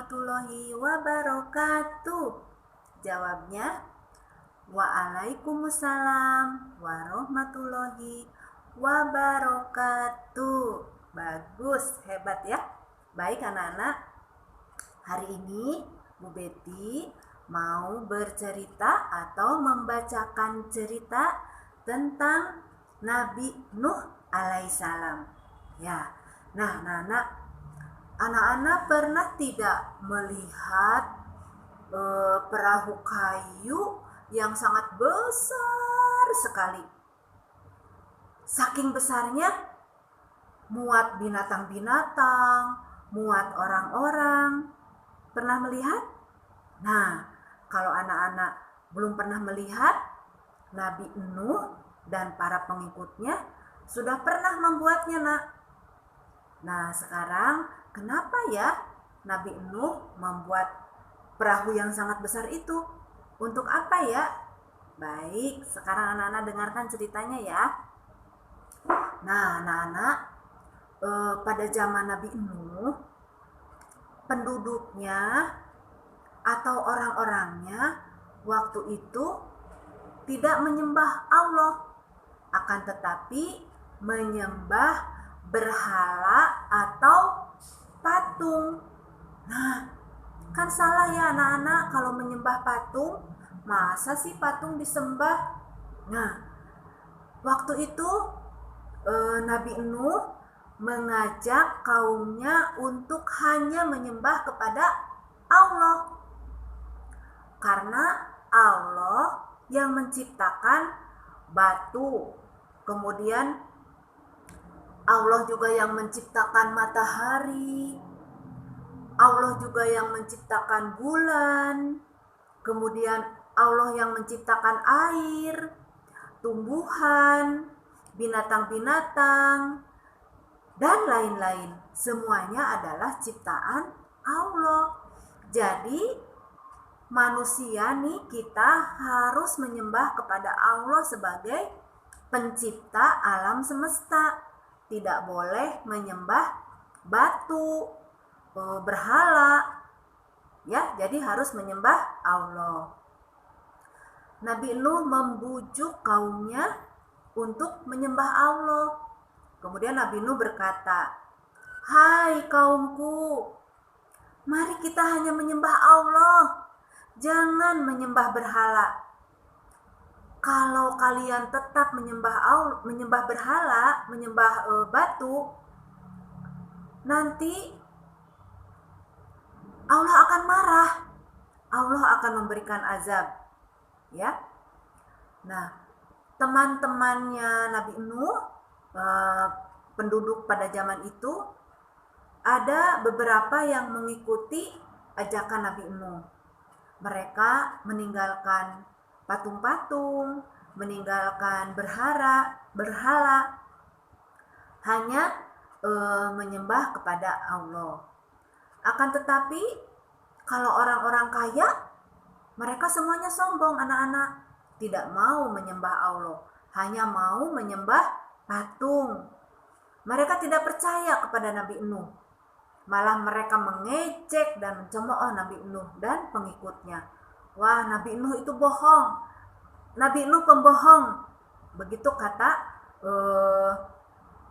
warahmatullahi wabarakatuh. Jawabnya, Waalaikumsalam warahmatullahi wabarakatuh. Bagus, hebat ya. Baik anak-anak, hari ini Bu Betty mau bercerita atau membacakan cerita tentang Nabi Nuh alaihissalam. Ya, nah anak-anak pernah tidak melihat perahu kayu yang sangat besar sekali? Saking besarnya muat binatang-binatang, muat orang-orang. Pernah melihat? Nah, kalau anak-anak belum pernah melihat, Nabi Nuh dan para pengikutnya sudah pernah membuatnya, nak. Nah, sekarang kenapa ya Nabi Nuh membuat perahu yang sangat besar itu? Untuk apa ya? Baik, sekarang anak-anak dengarkan ceritanya ya. Nah, anak-anak, pada zaman Nabi Nuh, penduduknya atau orang-orangnya waktu itu tidak menyembah Allah, akan tetapi menyembah berhala atau patung. Nah, kan salah ya anak-anak kalau menyembah patung. Masa sih patung disembah? Nah, waktu itu Nabi Nuh mengajak kaumnya untuk hanya menyembah kepada Allah. Karena Allah yang menciptakan batu, kemudian Allah juga yang menciptakan matahari, Allah juga yang menciptakan bulan, kemudian Allah yang menciptakan air, tumbuhan, binatang-binatang, dan lain-lain. Semuanya adalah ciptaan Allah. Jadi manusia nih, kita harus menyembah kepada Allah sebagai pencipta alam semesta. Tidak boleh menyembah batu, berhala. Ya, jadi harus menyembah Allah. Nabi Nuh membujuk kaumnya untuk menyembah Allah. Kemudian Nabi Nuh berkata, "Hai kaumku, mari kita hanya menyembah Allah. Jangan menyembah berhala. Kalau kalian tetap menyembah berhala, menyembah batu, nanti Allah akan marah. Allah akan memberikan azab." Ya. Nah, teman-temannya Nabi Nuh, penduduk pada zaman itu, ada beberapa yang mengikuti ajakan Nabi Nuh. Mereka meninggalkan patung-patung, meninggalkan berhala, hanya menyembah kepada Allah. Akan tetapi kalau orang-orang kaya, mereka semuanya sombong anak-anak, tidak mau menyembah Allah, hanya mau menyembah patung. Mereka tidak percaya kepada Nabi Nuh. Malah mereka mengejek dan mencemooh Nabi Nuh dan pengikutnya. Wah, Nabi Nuh itu bohong. Nabi Nuh pembohong. Begitu kata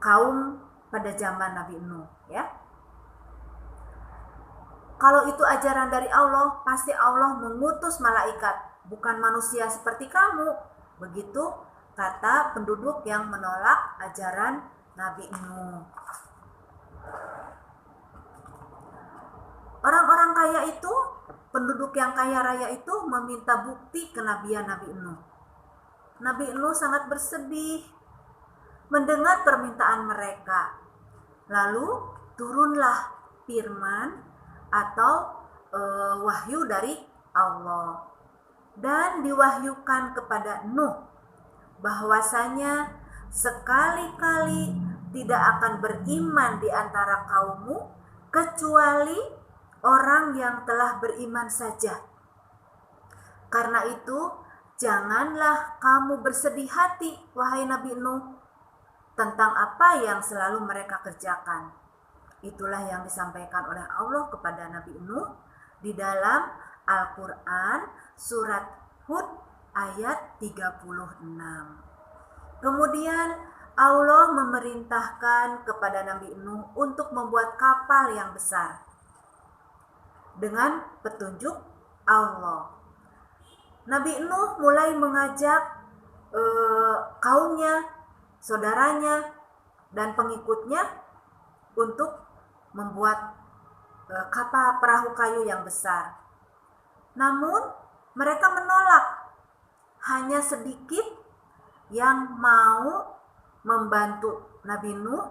kaum pada zaman Nabi Nuh, ya. Kalau itu ajaran dari Allah, pasti Allah mengutus malaikat, bukan manusia seperti kamu. Begitu kata penduduk yang menolak ajaran Nabi Nuh. Orang-orang kaya itu, penduduk yang kaya raya itu meminta bukti kenabian Nabi Nuh. Nabi Nuh sangat bersedih mendengar permintaan mereka. Lalu turunlah firman atau wahyu dari Allah. Dan diwahyukan kepada Nuh bahwasanya sekali-kali tidak akan beriman di antara kaummu kecuali orang yang telah beriman saja. Karena itu, janganlah kamu bersedih hati, wahai Nabi Nuh, tentang apa yang selalu mereka kerjakan. Itulah yang disampaikan oleh Allah kepada Nabi Nuh di dalam Al-Quran surat Hud ayat 36. Kemudian Allah memerintahkan kepada Nabi Nuh untuk membuat kapal yang besar dengan petunjuk Allah. Nabi Nuh mulai mengajak kaumnya, saudaranya, dan pengikutnya untuk membuat kapal perahu kayu yang besar. Namun mereka menolak. Hanya sedikit yang mau membantu Nabi Nuh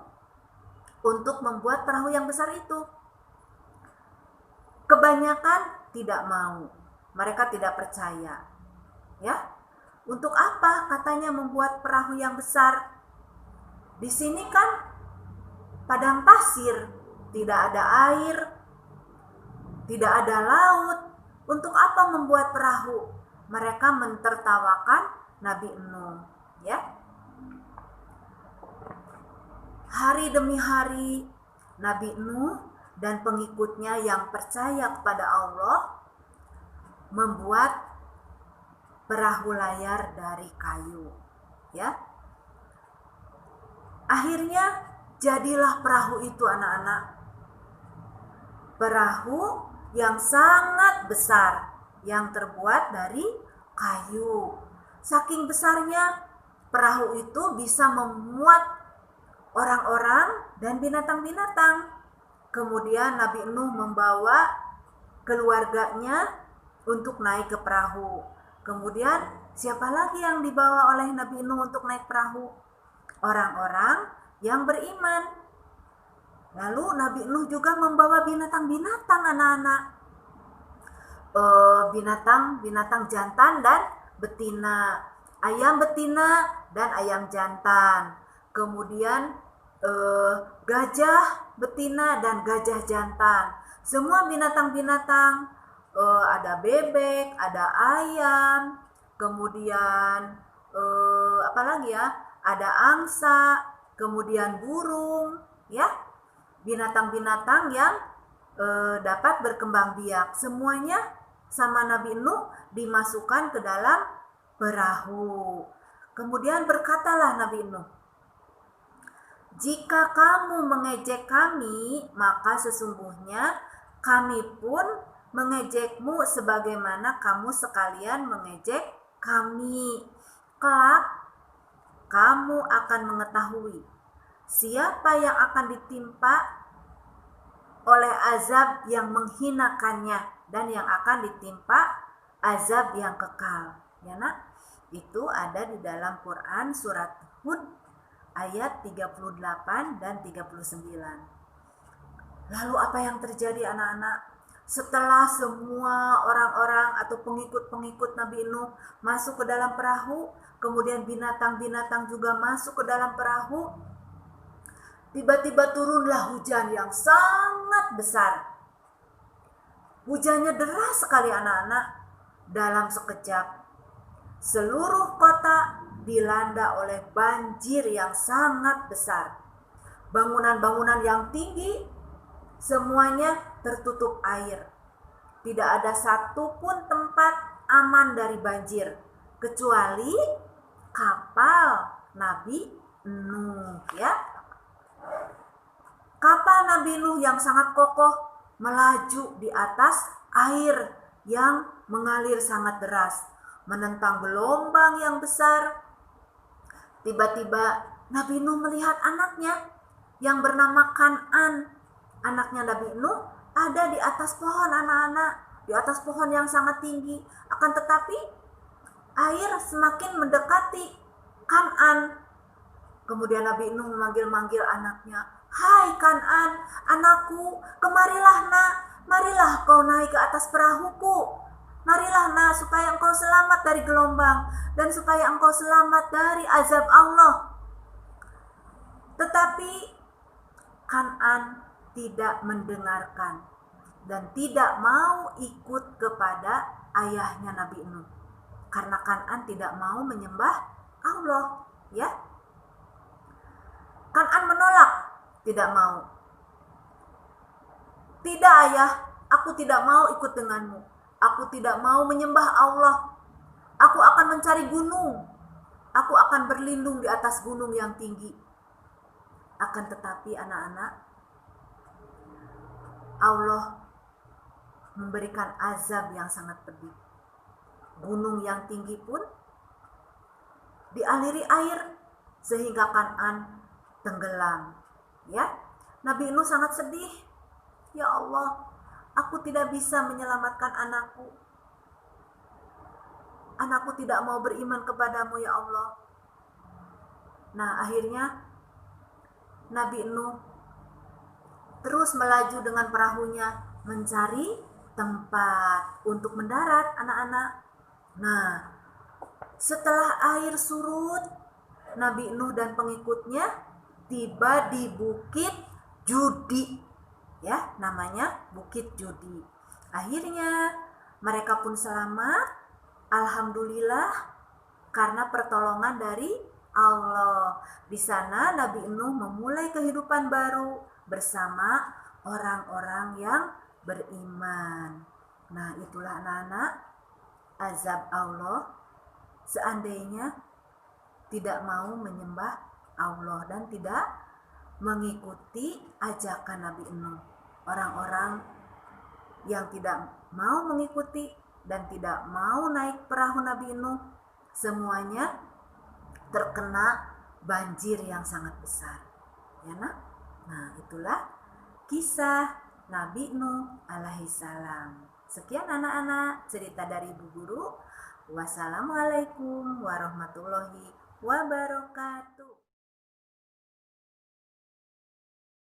untuk membuat perahu yang besar itu. Kebanyakan tidak mau. Mereka tidak percaya. Ya, untuk apa katanya membuat perahu yang besar? Di sini kan padang pasir, tidak ada air, tidak ada laut. Untuk apa membuat perahu? Mereka mentertawakan Nabi Nuh, ya. Hari demi hari Nabi Nuh dan pengikutnya yang percaya kepada Allah membuat perahu layar dari kayu, ya. Akhirnya jadilah perahu itu, anak-anak. Perahu yang sangat besar, yang terbuat dari kayu. Saking besarnya, perahu itu bisa memuat orang-orang dan binatang-binatang. Kemudian Nabi Nuh membawa keluarganya untuk naik ke perahu. Kemudian siapa lagi yang dibawa oleh Nabi Nuh untuk naik perahu? Orang-orang yang beriman. Lalu Nabi Nuh juga membawa binatang-binatang, anak-anak. Binatang jantan dan betina. Ayam betina dan ayam jantan. Kemudian gajah betina dan gajah jantan. Semua binatang-binatang, ada bebek, ada ayam, kemudian apa lagi ya? Ada angsa, kemudian burung, ya. Binatang-binatang yang dapat berkembang biak. Semuanya sama Nabi Nuh dimasukkan ke dalam perahu. Kemudian berkatalah Nabi Nuh, "Jika kamu mengejek kami, maka sesungguhnya kami pun mengejekmu sebagaimana kamu sekalian mengejek kami. Kelak kamu akan mengetahui siapa yang akan ditimpa oleh azab yang menghinakannya dan yang akan ditimpa azab yang kekal." Ya, Nak? Itu ada di dalam Quran surat Hud ayat 38 dan 39. Lalu apa yang terjadi, anak-anak? Setelah semua orang-orang atau pengikut-pengikut Nabi Nuh masuk ke dalam perahu, kemudian binatang-binatang juga masuk ke dalam perahu, tiba-tiba turunlah hujan yang sangat besar. Hujannya deras sekali, anak-anak. Dalam sekejap, seluruh kota dilanda oleh banjir yang sangat besar. Bangunan-bangunan yang tinggi semuanya tertutup air. Tidak ada satupun tempat aman dari banjir kecuali kapal Nabi Nuh, ya. Kapal Nabi Nuh yang sangat kokoh melaju di atas air yang mengalir sangat deras, menentang gelombang yang besar. Tiba-tiba Nabi Nuh melihat anaknya yang bernama Kan'an. Anaknya Nabi Nuh ada di atas pohon, anak-anak, di atas pohon yang sangat tinggi. Akan tetapi air semakin mendekati Kan'an. Kemudian Nabi Nuh memanggil-manggil anaknya, "Hai Kan'an, anakku, kemarilah nak, marilah kau naik ke atas perahuku. Marilah nak, supaya engkau selamat dari gelombang dan supaya engkau selamat dari azab Allah." Tetapi Kan'an tidak mendengarkan dan tidak mau ikut kepada ayahnya Nabi Nuh, karena Kan'an tidak mau menyembah Allah, ya. Kan'an menolak, tidak mau. "Tidak ayah, aku tidak mau ikut denganmu. Aku tidak mau menyembah Allah. Aku akan mencari gunung. Aku akan berlindung di atas gunung yang tinggi." Akan tetapi anak-anak, Allah memberikan azab yang sangat pedih. Gunung yang tinggi pun dialiri air sehingga Kan'an tenggelam. Ya, Nabi Nuh sangat sedih. "Ya Allah, aku tidak bisa menyelamatkan anakku. Anakku tidak mau beriman kepadamu ya Allah." Nah, akhirnya Nabi Nuh terus melaju dengan perahunya mencari tempat untuk mendarat, anak-anak. Nah, setelah air surut, Nabi Nuh dan pengikutnya tiba di Bukit Judi. Ya, namanya Bukit Judi. Akhirnya mereka pun selamat. Alhamdulillah karena pertolongan dari Allah. Di sana Nabi Nuh memulai kehidupan baru bersama orang-orang yang beriman. Nah, itulah anak-anak azab Allah seandainya tidak mau menyembah Allah dan tidak mengikuti ajakan Nabi Nuh. Orang-orang yang tidak mau mengikuti dan tidak mau naik perahu Nabi Nuh, semuanya terkena banjir yang sangat besar. Ya, nak? Nah, itulah kisah Nabi Nuh alaihissalam. Sekian anak-anak cerita dari Ibu Guru. Wassalamualaikum warahmatullahi wabarakatuh.